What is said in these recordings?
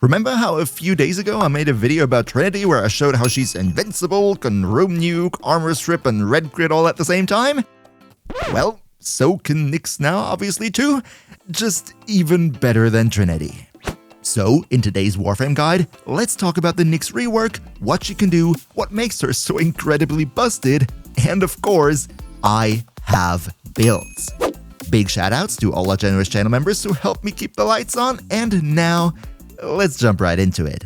Remember how a few days ago I made a video about Trinity where I showed how she's invincible, can roam nuke, armor strip, and red crit all at the same time? Well, so can Nyx now, obviously too, just even better than Trinity. So, in today's Warframe guide, let's talk about the Nyx rework, what she can do, what makes her so incredibly busted, and of course, I have builds. Big shoutouts to all our generous channel members who helped me keep the lights on, and now, let's jump right into it.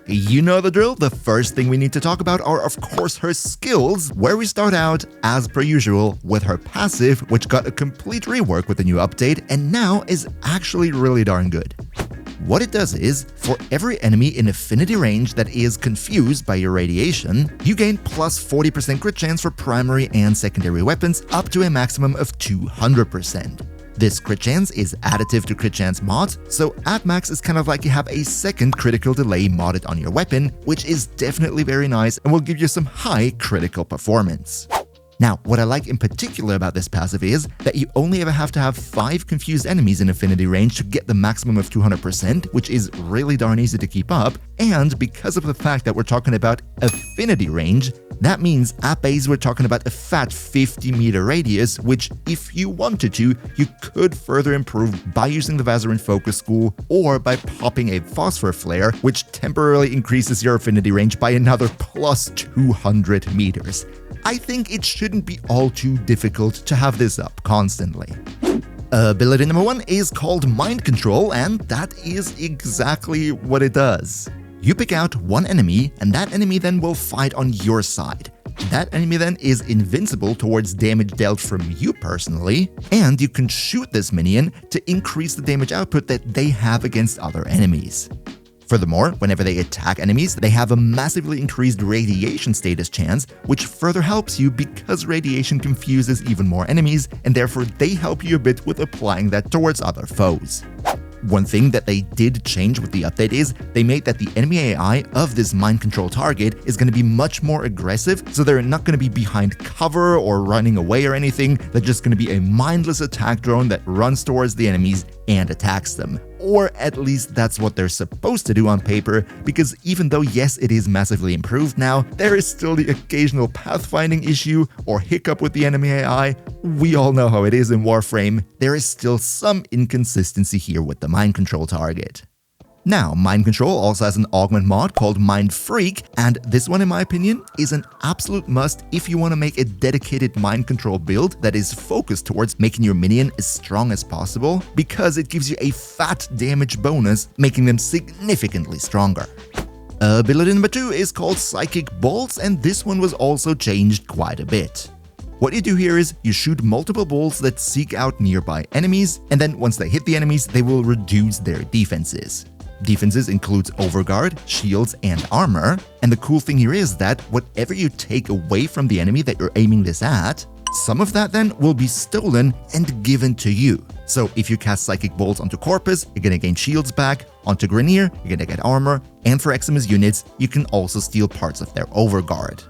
You know the drill, the first thing we need to talk about are of course her skills, where we start out, as per usual, with her passive, which got a complete rework with the new update and now is actually really darn good. What it does is, for every enemy in affinity range that is confused by your radiation, you gain plus 40% crit chance for primary and secondary weapons up to a maximum of 200%. This crit chance is additive to crit chance mods, so at max is kind of like you have a second critical delay modded on your weapon, which is definitely very nice and will give you some high critical performance. Now, what I like in particular about this passive is that you only ever have to have 5 confused enemies in affinity range to get the maximum of 200%, which is really darn easy to keep up, and because of the fact that we're talking about affinity range, that means at base we're talking about a fat 50-meter radius, which if you wanted to, you could further improve by using the Vazarin Focus School or by popping a Phosphor Flare, which temporarily increases your affinity range by another plus 200 meters. I think it shouldn't be all too difficult to have this up constantly. Ability number 1 is called Mind Control, and that is exactly what it does. You pick out one enemy, and that enemy then will fight on your side. That enemy then is invincible towards damage dealt from you personally, and you can shoot this minion to increase the damage output that they have against other enemies. Furthermore, whenever they attack enemies, they have a massively increased radiation status chance, which further helps you because radiation confuses even more enemies, and therefore they help you a bit with applying that towards other foes. One thing that they did change with the update is they made that the enemy AI of this mind control target is going to be much more aggressive, so they're not going to be behind cover or running away or anything. They're just going to be a mindless attack drone that runs towards the enemies and attacks them. Or at least that's what they're supposed to do on paper, because even though yes, it is massively improved now, there is still the occasional pathfinding issue or hiccup with the enemy AI. We all know how it is in Warframe. There is still some inconsistency here with the mind control target. Now, Mind Control also has an augment mod called Mind Freak, and this one in my opinion is an absolute must if you want to make a dedicated mind control build that is focused towards making your minion as strong as possible, because it gives you a fat damage bonus, making them significantly stronger. Ability number 2 is called Psychic Bolts, and this one was also changed quite a bit. What you do here is you shoot multiple bolts that seek out nearby enemies, and then once they hit the enemies, they will reduce their defenses. Defenses includes overguard, shields, and armor, and the cool thing here is that whatever you take away from the enemy that you're aiming this at, some of that then will be stolen and given to you. So if you cast Psychic Bolts onto Corpus, you're gonna gain shields back, onto Grenier, you're gonna get armor, and for Eximus units, you can also steal parts of their overguard.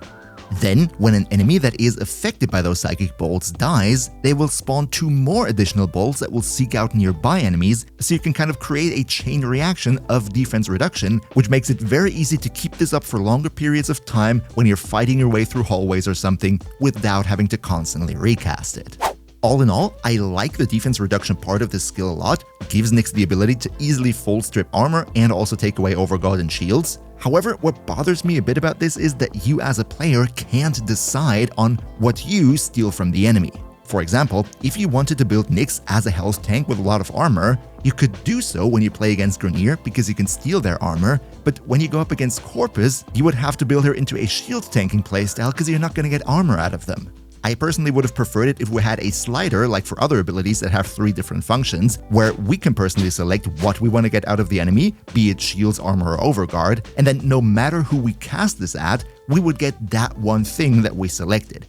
Then, when an enemy that is affected by those Psychic Bolts dies, they will spawn 2 more additional bolts that will seek out nearby enemies, so you can kind of create a chain reaction of defense reduction, which makes it very easy to keep this up for longer periods of time when you're fighting your way through hallways or something without having to constantly recast it. All in all, I like the defense reduction part of this skill a lot. It gives Nyx the ability to easily full strip armor and also take away overguard and shields. However, what bothers me a bit about this is that you as a player can't decide on what you steal from the enemy. For example, if you wanted to build Nyx as a health tank with a lot of armor, you could do so when you play against Grenier because you can steal their armor, but when you go up against Corpus, you would have to build her into a shield tanking playstyle because you're not going to get armor out of them. I personally would have preferred it if we had a slider like for other abilities that have 3 different functions, where we can personally select what we want to get out of the enemy, be it shields, armor, or overguard, and then no matter who we cast this at, we would get that one thing that we selected.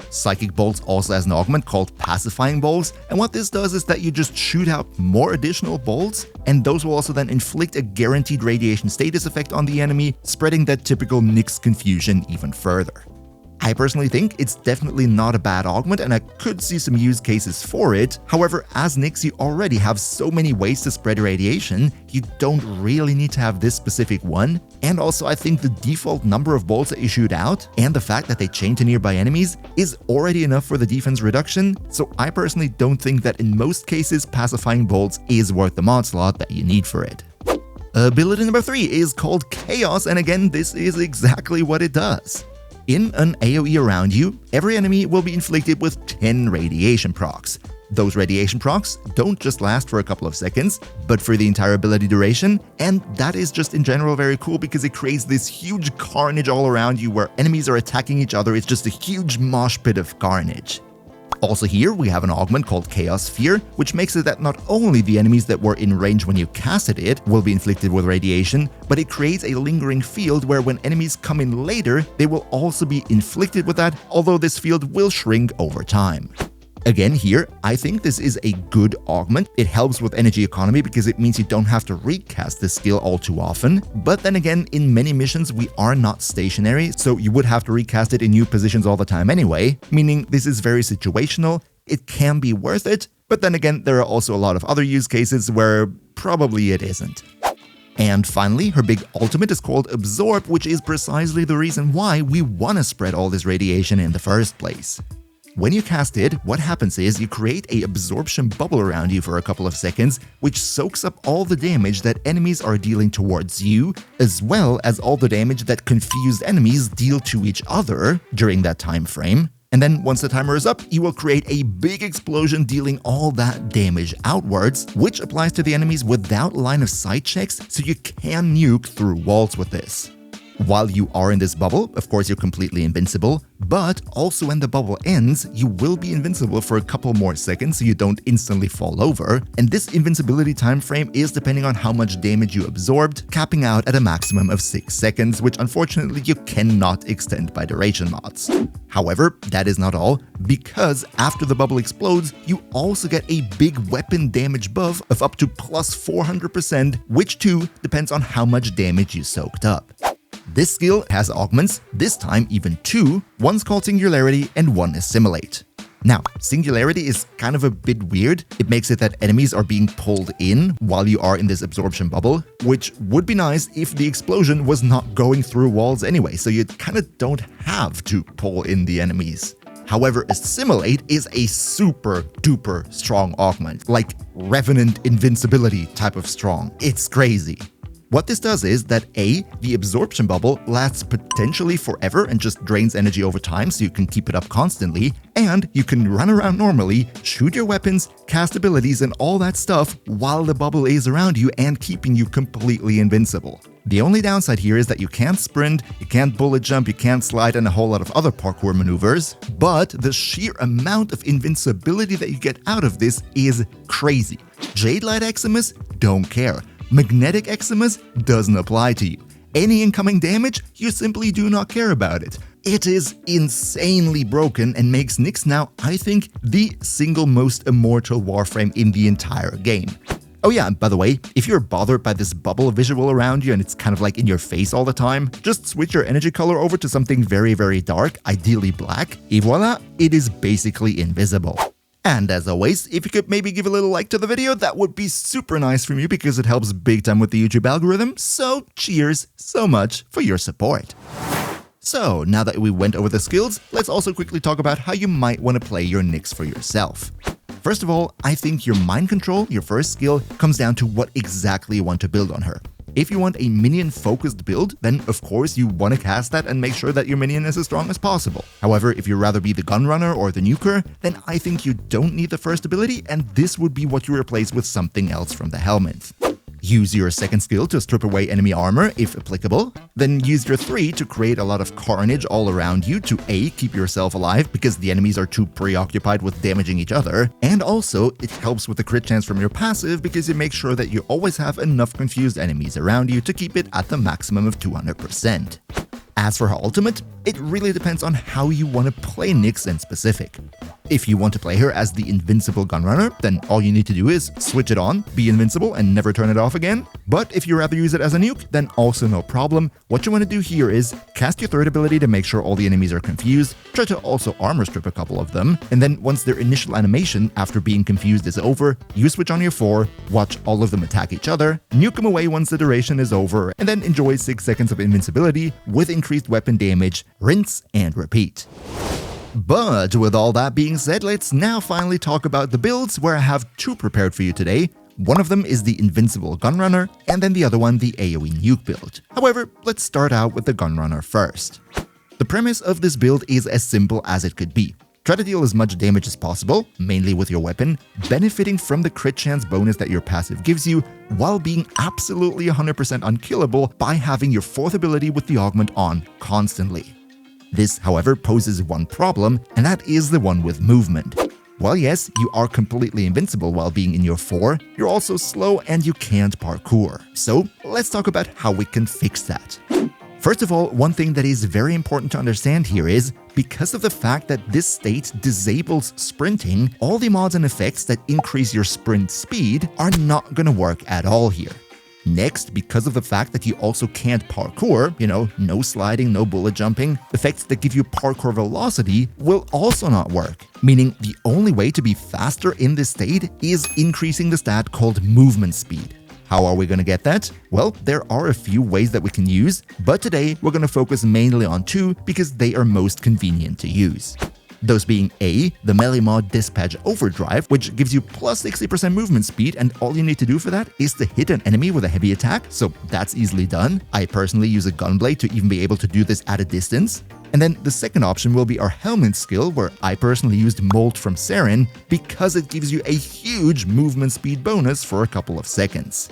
Psychic Bolts also has an augment called Pacifying Bolts, and what this does is that you just shoot out more additional bolts, and those will also then inflict a guaranteed radiation status effect on the enemy, spreading that typical Nyx confusion even further. I I personally think it's definitely not a bad augment and I could see some use cases for it. However, as Nyx, you already have so many ways to spread radiation, you don't really need to have this specific one. And also, I think the default number of bolts that you shoot out and the fact that they chain to nearby enemies is already enough for the defense reduction, so I personally don't think that in most cases pacifying bolts is worth the mod slot that you need for it. Ability number 3 is called Chaos, and again, this is exactly what it does. In an AoE around you, every enemy will be inflicted with 10 radiation procs. Those radiation procs don't just last for a couple of seconds, but for the entire ability duration, and that is just in general very cool because it creates this huge carnage all around you where enemies are attacking each other. It's just a huge mosh pit of carnage. Also here, we have an augment called Chaos Sphere, which makes it that not only the enemies that were in range when you casted it will be inflicted with radiation, but it creates a lingering field where when enemies come in later, they will also be inflicted with that, although this field will shrink over time. Again here, I think this is a good augment. It helps with energy economy because it means you don't have to recast this skill all too often. But then again, in many missions we are not stationary, so you would have to recast it in new positions all the time anyway, meaning this is very situational. It can be worth it, but then again, there are also a lot of other use cases where probably it isn't. And finally, her big ultimate is called Absorb, which is precisely the reason why we want to spread all this radiation in the first place. When you cast it, what happens is you create an absorption bubble around you for a couple of seconds, which soaks up all the damage that enemies are dealing towards you, as well as all the damage that confused enemies deal to each other during that time frame. And then once the timer is up, you will create a big explosion dealing all that damage outwards, which applies to the enemies without line of sight checks, so you can nuke through walls with this. While you are in this bubble, of course you're completely invincible, but also when the bubble ends, you will be invincible for a couple more seconds so you don't instantly fall over, and this invincibility time frame is depending on how much damage you absorbed, capping out at a maximum of 6 seconds, which unfortunately you cannot extend by duration mods. However, that is not all, because after the bubble explodes, you also get a big weapon damage buff of up to plus 400%, which too depends on how much damage you soaked up. This skill has augments, this time even 2, one's called Singularity and one Assimilate. Now, Singularity is kind of a bit weird. It makes it that enemies are being pulled in while you are in this absorption bubble, which would be nice if the explosion was not going through walls anyway, so you kind of don't have to pull in the enemies. However, Assimilate is a super duper strong augment, like Revenant Invincibility type of strong. It's crazy. What this does is that A, the absorption bubble lasts potentially forever and just drains energy over time so you can keep it up constantly, and you can run around normally, shoot your weapons, cast abilities and all that stuff while the bubble is around you and keeping you completely invincible. The only downside here is that you can't sprint, you can't bullet jump, you can't slide and a whole lot of other parkour maneuvers, but the sheer amount of invincibility that you get out of this is crazy. Jade Light Eximus, don't care. Magnetic Eximus doesn't apply to you. Any incoming damage, you simply do not care about it. It is insanely broken and makes Nyx now, I think, the single most immortal Warframe in the entire game. Oh yeah, and by the way, if you're bothered by this bubble visual around you and it's kind of like in your face all the time, just switch your energy color over to something very, very dark, ideally black, et voila, it is basically invisible. And as always, if you could maybe give a little like to the video, that would be super nice from you because it helps big time with the YouTube algorithm, so cheers so much for your support. So, now that we went over the skills, let's also quickly talk about how you might want to play your Nyx for yourself. First of all, I think your mind control, your first skill, comes down to what exactly you want to build on her. If you want a minion-focused build, then of course you want to cast that and make sure that your minion is as strong as possible. However, if you'd rather be the gunrunner or the nuker, then I think you don't need the first ability, and this would be what you replace with something else from the helmet. Use your second skill to strip away enemy armor, if applicable. Then use your 3 to create a lot of carnage all around you to A, keep yourself alive because the enemies are too preoccupied with damaging each other, and also it helps with the crit chance from your passive because you make sure that you always have enough confused enemies around you to keep it at the maximum of 200%. As for her ultimate, It really depends on how you want to play Nyx in specific. If you want to play her as the Invincible Gunrunner, then all you need to do is switch it on, be invincible, and never turn it off again. But if you rather use it as a nuke, then also no problem. What you want to do here is cast your third ability to make sure all the enemies are confused, try to also armor strip a couple of them, and then once their initial animation after being confused is over, you switch on your 4, watch all of them attack each other, nuke them away once the duration is over, and then enjoy 6 seconds of invincibility with increased weapon damage, rinse and repeat. But with all that being said, let's now finally talk about the builds, where I have 2 prepared for you today. One of them is the Invincible Gunrunner, and then the other one the AoE Nuke build. However, let's start out with the Gunrunner first. The premise of this build is as simple as it could be. Try to deal as much damage as possible, mainly with your weapon, benefiting from the crit chance bonus that your passive gives you, while being absolutely 100% unkillable by having your 4th ability with the augment on constantly. This, however, poses one problem, and that is the one with movement. While yes, you are completely invincible while being in your 4, you're also slow and you can't parkour. So let's talk about how we can fix that. First of all, one thing that is very important to understand here is, because of the fact that this state disables sprinting, all the mods and effects that increase your sprint speed are not gonna work at all here. Next, because of the fact that you also can't parkour, no sliding, no bullet jumping, effects that give you parkour velocity will also not work. Meaning the only way to be faster in this state is increasing the stat called movement speed. How are we going to get that? Well, there are a few ways that we can use, but today we're going to focus mainly on 2 because they are most convenient to use. Those being A, the melee mod Dispatch Overdrive, which gives you plus 60% movement speed, and all you need to do for that is to hit an enemy with a heavy attack, so that's easily done. I personally use a gunblade to even be able to do this at a distance. And then the second option will be our helmet skill, where I personally used Molt from Saren because it gives you a huge movement speed bonus for a couple of seconds.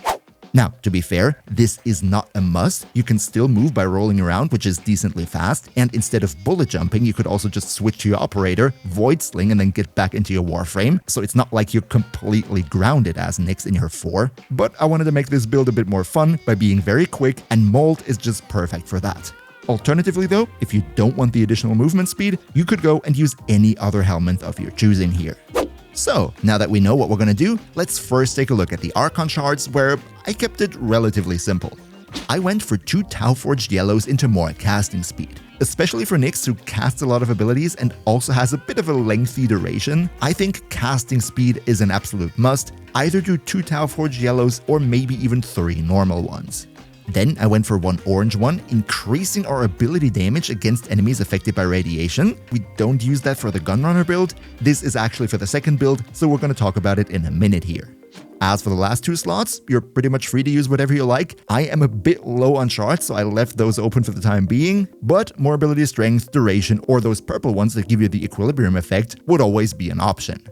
Now, to be fair, this is not a must. You can still move by rolling around, which is decently fast, and instead of bullet jumping, you could also just switch to your operator, void sling, and then get back into your Warframe, so it's not like you're completely grounded as Nyx in your 4. But I wanted to make this build a bit more fun by being very quick, and Molt is just perfect for that. Alternatively though, if you don't want the additional movement speed, you could go and use any other helmet of your choosing here. So, now that we know what we're gonna do, let's first take a look at the Archon shards, where I kept it relatively simple. I went for 2 Tau Forged Yellows into more casting speed. Especially for Nyx, who casts a lot of abilities and also has a bit of a lengthy duration, I think casting speed is an absolute must. Either do 2 Tau Forged Yellows or maybe even 3 normal ones. Then I went for 1 orange one, increasing our ability damage against enemies affected by radiation. We don't use that for the Gunrunner build. This is actually for the second build, so we're going to talk about it in a minute here. As for the last 2 slots, you're pretty much free to use whatever you like. I am a bit low on shards, so I left those open for the time being, but more ability strength, duration, or those purple ones that give you the equilibrium effect would always be an option.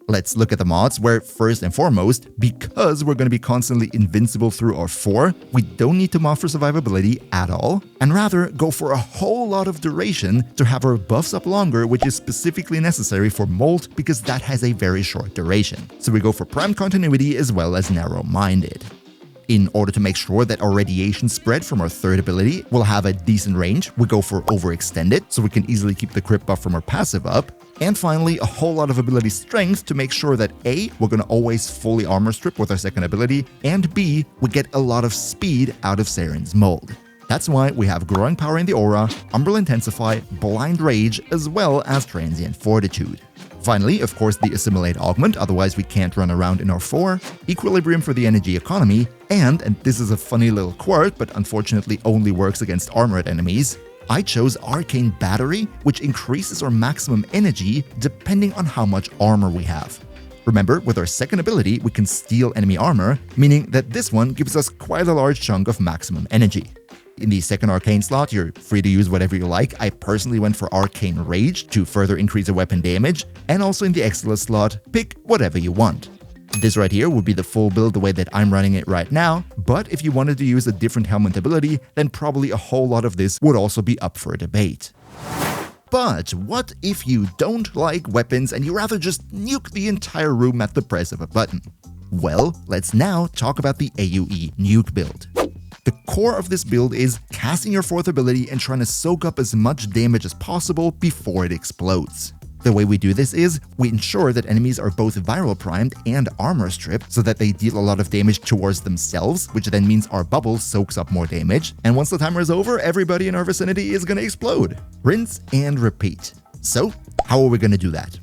Let's look at the mods, where first and foremost, because we're going to be constantly invincible through our 4, we don't need to mod for survivability at all, and rather go for a whole lot of duration to have our buffs up longer, which is specifically necessary for Molt because that has a very short duration. So we go for prime continuity as well as narrow-minded. In order to make sure that our radiation spread from our 3rd ability will have a decent range, we go for overextended, so we can easily keep the crit buff from our passive up. And finally, a whole lot of ability strength to make sure that A, we're going to always fully armor strip with our 2nd ability, and B, we get a lot of speed out of Saren's mold. That's why we have Growing Power in the Aura, Umbral Intensify, Blind Rage, as well as Transient Fortitude. Finally, of course, the Assimilate Augment, otherwise we can't run around in our 4, Equilibrium for the energy economy, and this is a funny little quirk, but unfortunately only works against armored enemies, I chose Arcane Battery, which increases our maximum energy depending on how much armor we have. Remember, with our 2nd ability, we can steal enemy armor, meaning that this one gives us quite a large chunk of maximum energy. In the 2nd Arcane slot, you're free to use whatever you like. I personally went for Arcane Rage to further increase the weapon damage, and also in the Excellence slot, pick whatever you want. This right here would be the full build the way that I'm running it right now, but if you wanted to use a different helmet ability, then probably a whole lot of this would also be up for debate. But what if you don't like weapons and you rather just nuke the entire room at the press of a button? Well, let's now talk about the AoE Nuke build. The core of this build is casting your 4th ability and trying to soak up as much damage as possible before it explodes. The way we do this is, we ensure that enemies are both viral primed and armor stripped so that they deal a lot of damage towards themselves, which then means our bubble soaks up more damage, and once the timer is over, everybody in our vicinity is gonna explode. Rinse and repeat. So, how are we gonna do that?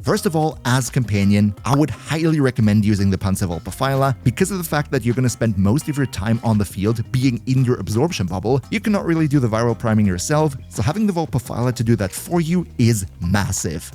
First of all, as companion, I would highly recommend using the Panzerwolperpfeiler because of the fact that you're going to spend most of your time on the field being in your absorption bubble. You cannot really do the viral priming yourself, so having the Wolperpfeiler to do that for you is massive.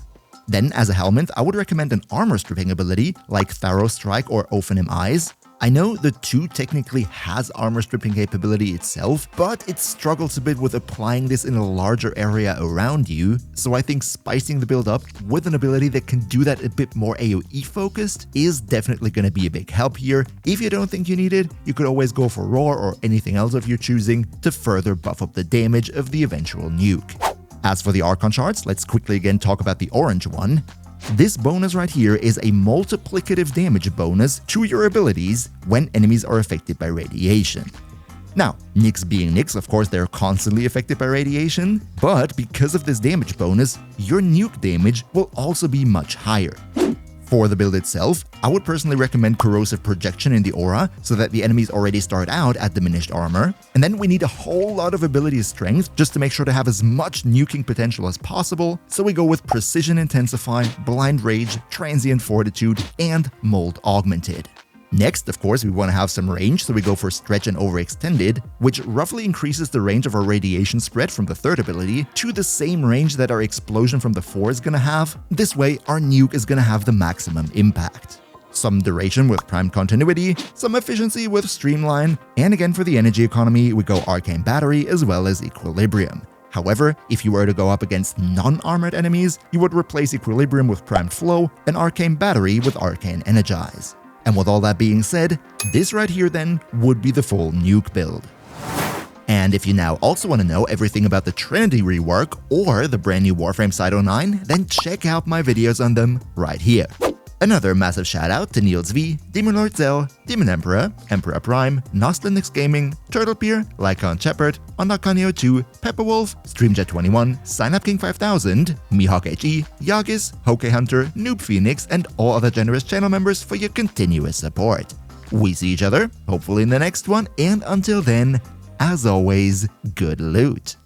Then, as a helmet, I would recommend an armor stripping ability like Thorough Strike or Ophanim Eyes. I know the 2 technically has armor stripping capability itself, but it struggles a bit with applying this in a larger area around you, so I think spicing the build up with an ability that can do that a bit more AoE focused is definitely going to be a big help here. If you don't think you need it, you could always go for Roar or anything else of your choosing to further buff up the damage of the eventual nuke. As for the Archon shards, let's quickly again talk about the orange one. This bonus right here is a multiplicative damage bonus to your abilities when enemies are affected by radiation. Now, Nyx being Nyx, of course, they're constantly affected by radiation, but because of this damage bonus, your nuke damage will also be much higher. For the build itself, I would personally recommend Corrosive Projection in the aura so that the enemies already start out at diminished armor, and then we need a whole lot of ability strength just to make sure to have as much nuking potential as possible, so we go with Precision Intensify, Blind Rage, Transient Fortitude, and Mold Augmented. Next, of course, we want to have some range, so we go for Stretch and Overextended, which roughly increases the range of our radiation spread from the 3rd ability to the same range that our Explosion from the 4 is going to have. This way, our nuke is going to have the maximum impact. Some duration with Primed Continuity, some efficiency with Streamline, and again for the energy economy, we go Arcane Battery as well as Equilibrium. However, if you were to go up against non-armored enemies, you would replace Equilibrium with Primed Flow and Arcane Battery with Arcane Energize. And with all that being said, this right here then would be the full nuke build. And if you now also want to know everything about the Trinity rework or the brand new Warframe Site 09, then check out my videos on them right here. Another massive shout out to Niels V, Demon Lord Zell, Demon Emperor, Emperor Prime, Nostal Nyx Gaming, Turtlepeer, Lycon Shepherd, Ondakanio2, Pepperwolf, Streamjet21, SignUpKing 5000, Mihawk HE, Yagis, Hoke Hunter, Noob Phoenix, and all other generous channel members for your continuous support. We see each other, hopefully in the next one, and until then, as always, good loot.